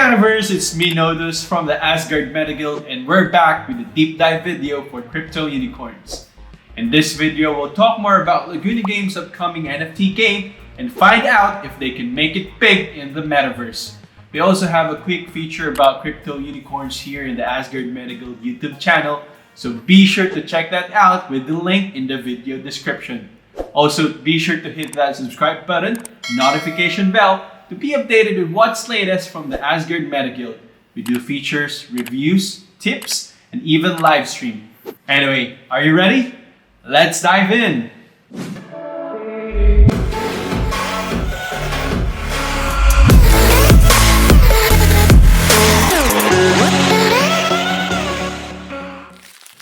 Metaverse, it's me Nodus from the Asgard Meta Guild, and we're back with a deep dive video for crypto unicorns. In this video, we'll talk more about Laguna Games' upcoming NFT game and find out if they can make it big in the Metaverse. We also have a quick feature about crypto unicorns here in the Asgard Meta Guild YouTube channel, so be sure to check that out with the link in the video description. Also, be sure to hit that subscribe button, notification bell, to be updated with what's latest from the Asgard Meta Guild. We do features, reviews, tips, and even live stream. Anyway, are you ready? Let's dive in!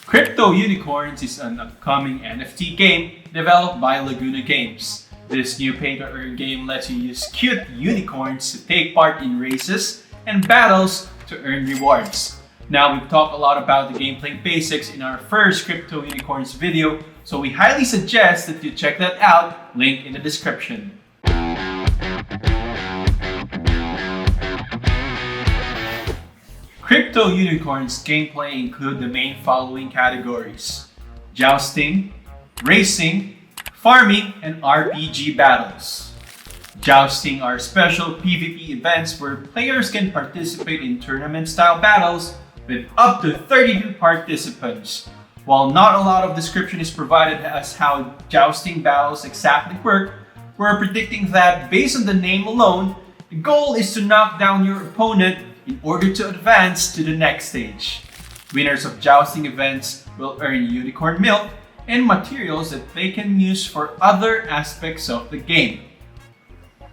Crypto Unicorns is an upcoming NFT game developed by Laguna Games. This new pay-to-earn game lets you use cute unicorns to take part in races and battles to earn rewards. Now, we've talked a lot about the gameplay basics in our first Crypto Unicorns video, so we highly suggest that you check that out, link in the description. Crypto Unicorns gameplay include the main following categories: jousting, racing, farming, and RPG battles. Jousting are special PvP events where players can participate in tournament-style battles with up to 32 participants. While not a lot of description is provided as how jousting battles exactly work, we're predicting that based on the name alone, the goal is to knock down your opponent in order to advance to the next stage. Winners of jousting events will earn unicorn milk and materials that they can use for other aspects of the game.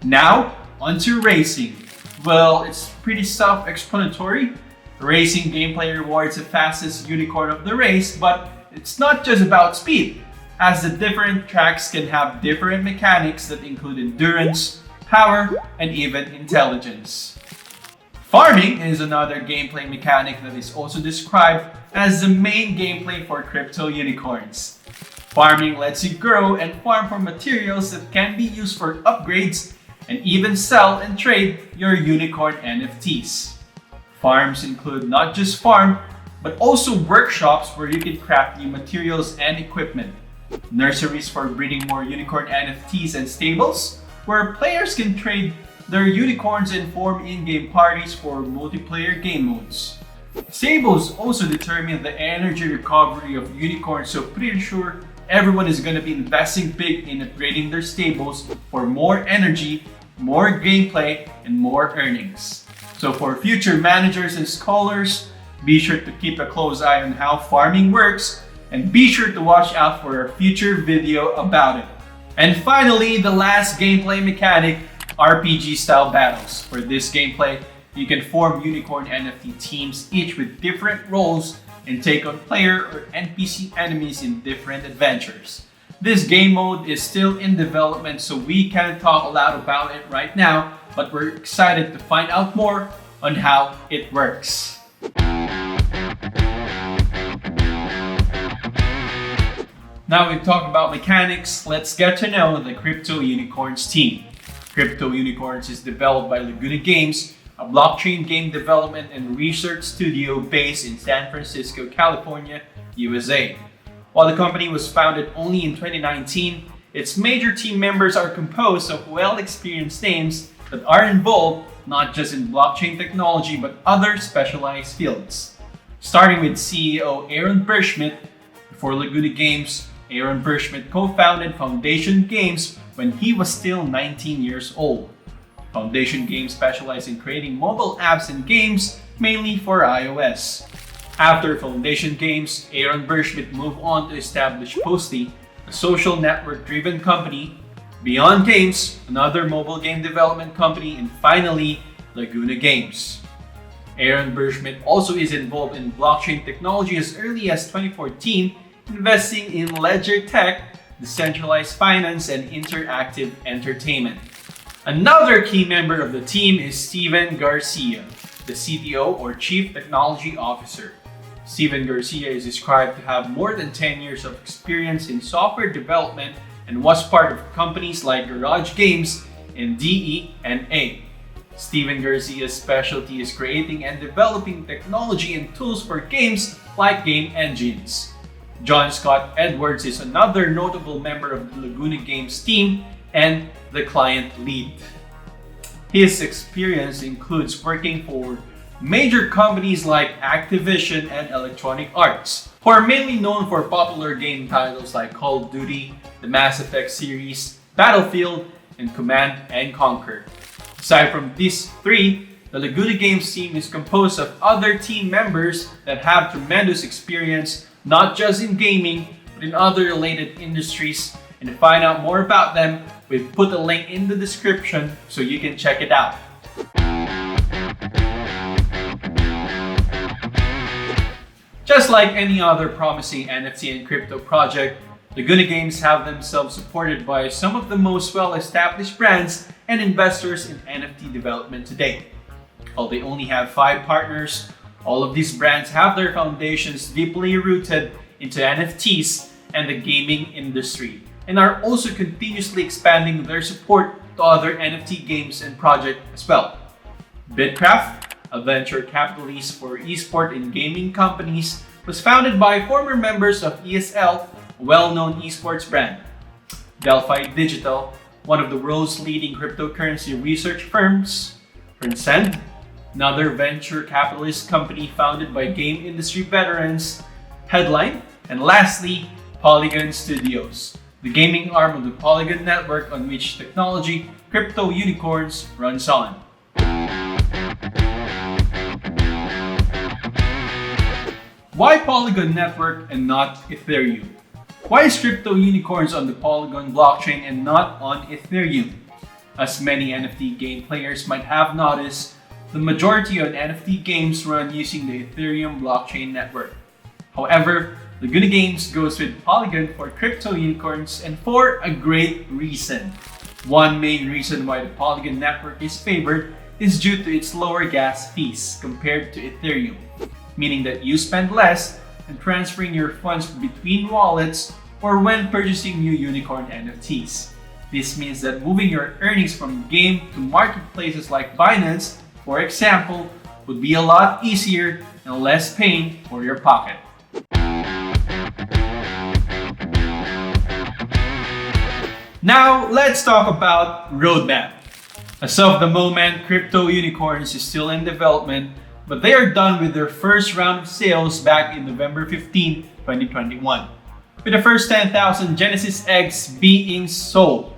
Now, onto racing. Well, it's pretty self-explanatory. Racing gameplay rewards the fastest unicorn of the race, but it's not just about speed, as the different tracks can have different mechanics that include endurance, power, and even intelligence. Farming is another gameplay mechanic that is also described as the main gameplay for crypto unicorns. Farming lets you grow and farm for materials that can be used for upgrades and even sell and trade your unicorn NFTs. Farms include not just farm, but also workshops where you can craft new materials and equipment. Nurseries for breeding more unicorn NFTs and stables, where players can trade their unicorns and form in-game parties for multiplayer game modes. Stables also determine the energy recovery of unicorns, so pretty sure everyone is going to be investing big in upgrading their stables for more energy, more gameplay, and more earnings. So for future managers and scholars, be sure to keep a close eye on how farming works, and be sure to watch out for a future video about it. And finally, the last gameplay mechanic, RPG style battles. For this gameplay, you can form unicorn NFT teams, each with different roles, and take on player or NPC enemies in different adventures. This game mode is still in development, so we can't talk a lot about it right now, but we're excited to find out more on how it works. Now we've talked about mechanics, let's get to know the Crypto Unicorns team. Crypto Unicorns is developed by Laguna Games, a blockchain game development and research studio based in San Francisco, California, USA. While the company was founded only in 2019, its major team members are composed of well-experienced names that are involved not just in blockchain technology but other specialized fields. Starting with CEO Aaron Berschmidt. Before Laguna Games, Aaron Berschmidt co-founded Foundation Games when he was still 19 years old. Foundation Games specialized in creating mobile apps and games, mainly for iOS. After Foundation Games, Aaron Berschmidt moved on to establish Posty, a social network-driven company, Beyond Games, another mobile game development company, and finally, Laguna Games. Aaron Berschmidt also is involved in blockchain technology as early as 2014, investing in Ledger Tech, decentralized finance, and interactive entertainment. Another key member of the team is Steven Garcia, the CTO or Chief Technology Officer. Steven Garcia is described to have more than 10 years of experience in software development and was part of companies like Garage Games and DE&A. Steven Garcia's specialty is creating and developing technology and tools for games like game engines. John Scott Edwards is another notable member of the Laguna Games team and the client lead. His experience includes working for major companies like Activision and Electronic Arts, who are mainly known for popular game titles like Call of Duty, the Mass Effect series, Battlefield, and Command and Conquer. Aside from these three, the Laguna Games team is composed of other team members that have tremendous experience not just in gaming, but in other related industries. And to find out more about them, we've put a link in the description so you can check it out. Just like any other promising NFT and crypto project, Laguna Games have themselves supported by some of the most well-established brands and investors in NFT development today. While they only have 5 partners, all of these brands have their foundations deeply rooted into NFTs and the gaming industry, and are also continuously expanding their support to other NFT games and projects as well. Bitcraft, a venture capitalist for esport and gaming companies, was founded by former members of ESL, a well-known esports brand. Delphi Digital, one of the world's leading cryptocurrency research firms. Transcend, another venture capitalist company founded by game industry veterans. Headline, and lastly, Polygon Studios, the gaming arm of the Polygon network on which technology Crypto Unicorns runs on. Why Polygon network and not Ethereum? Why is Crypto Unicorns on the Polygon blockchain and not on Ethereum? As many NFT game players might have noticed, the majority of NFT games run using the Ethereum blockchain network. However, Laguna Games goes with Polygon for Crypto Unicorns, and for a great reason. One main reason why the Polygon network is favored is due to its lower gas fees compared to Ethereum, meaning that you spend less in transferring your funds between wallets or when purchasing new unicorn NFTs. This means that moving your earnings from game to marketplaces like Binance, for example, would be a lot easier and less pain for your pocket. Now, let's talk about roadmap. As of the moment, Crypto Unicorns is still in development, but they are done with their first round of sales back in November 15, 2021, with the first 10,000 Genesis eggs being sold.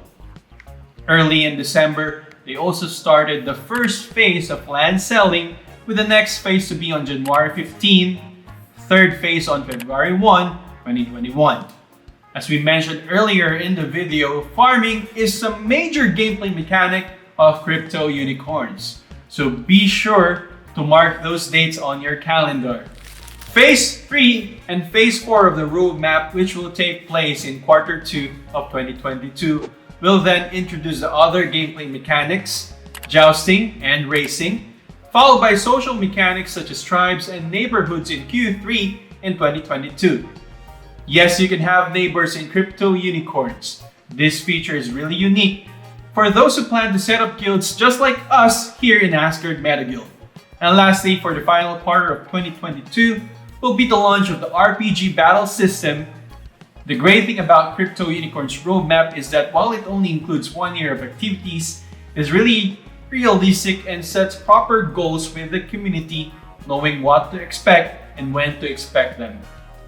Early in December, they also started the first phase of land selling, with the next phase to be on January 15, third phase on February 1, 2021. As we mentioned earlier in the video, farming is a major gameplay mechanic of Crypto Unicorns, so be sure to mark those dates on your calendar. Phase 3 and Phase 4 of the roadmap, which will take place in Quarter 2 of 2022, will then introduce the other gameplay mechanics, jousting and racing, followed by social mechanics such as tribes and neighborhoods in Q3 in 2022. Yes, you can have neighbors in Crypto Unicorns. This feature is really unique for those who plan to set up guilds just like us here in Asgard Meta Guild. And lastly, for the final quarter of 2022, will be the launch of the RPG battle system. The great thing about Crypto Unicorns roadmap is that while it only includes 1 year of activities, it's really realistic and sets proper goals with the community, knowing what to expect and when to expect them.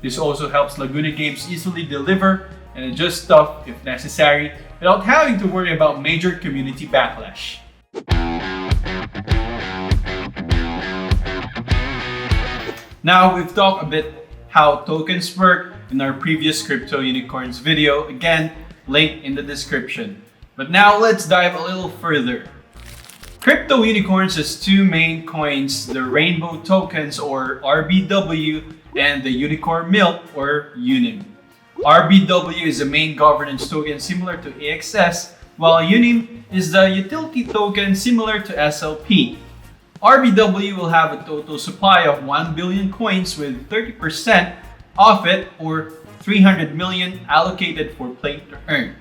This also helps Laguna Games easily deliver and adjust stuff if necessary without having to worry about major community backlash. Now, we've talked a bit how tokens work in our previous Crypto Unicorns video, again, link in the description. But now let's dive a little further. Crypto Unicorns has 2 main coins, the Rainbow Tokens or RBW and the Unicorn Milk or UNIM. RBW is the main governance token similar to AXS, while UNIM is the utility token similar to SLP. RBW will have a total supply of 1 billion coins with 30% of it or 300 million allocated for play to earn.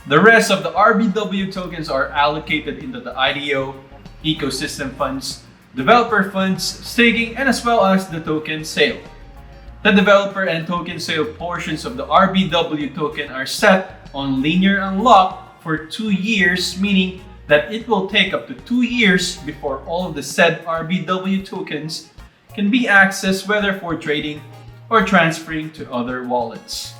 The rest of the RBW tokens are allocated into the IDO, ecosystem funds, developer funds, staking, and as well as the token sale. The developer and token sale portions of the RBW token are set on linear unlock for 2 years, meaning that it will take up to 2 years before all of the said RBW tokens can be accessed, whether for trading or transferring to other wallets.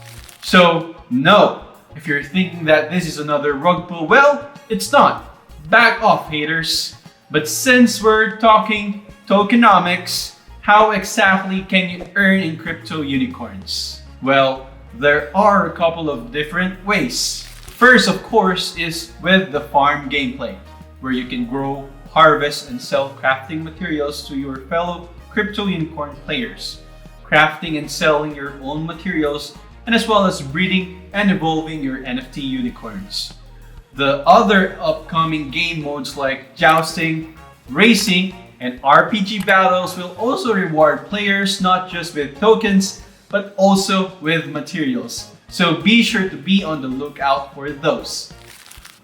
So no, if you're thinking that this is another rug pull, well, it's not. Back off, haters. But since we're talking tokenomics, how exactly can you earn in crypto unicorns? Well, there are a couple of different ways. First, of course, is with the farm gameplay, where you can grow, harvest, and sell crafting materials to your fellow crypto unicorn players. Crafting and selling your own materials, and as well as breeding and evolving your NFT unicorns. The other upcoming game modes like jousting, racing, and RPG battles will also reward players not just with tokens, but also with materials. So be sure to be on the lookout for those.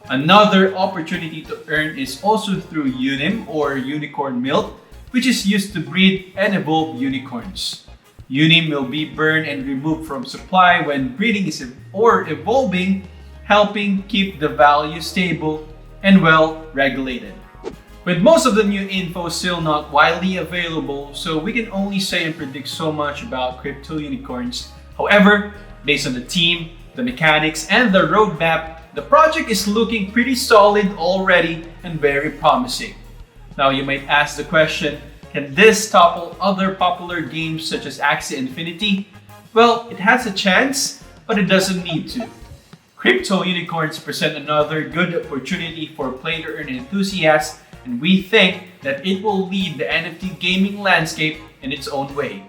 Another opportunity to earn is also through Unim or unicorn milk, which is used to breed and evolve unicorns. Unim will be burned and removed from supply when breeding is or evolving, helping keep the value stable and well regulated. With most of the new info still not widely available, so we can only say and predict so much about crypto unicorns. However, based on the team, the mechanics, and the roadmap, the project is looking pretty solid already and very promising. Now you might ask the question, can this topple other popular games such as Axie Infinity? Well, it has a chance, but it doesn't need to. Crypto unicorns present another good opportunity for play-to-earn enthusiasts, and we think that it will lead the NFT gaming landscape in its own way.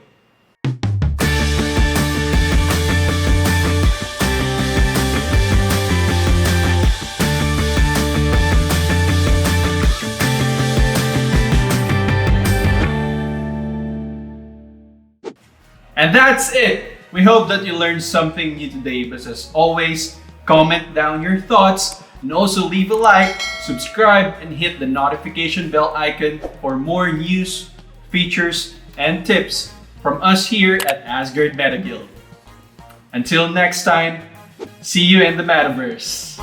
And that's it! We hope that you learned something new today, but as always, comment down your thoughts and also leave a like, subscribe, and hit the notification bell icon for more news, features, and tips from us here at Asgard Meta Guild. Until next time, see you in the metaverse!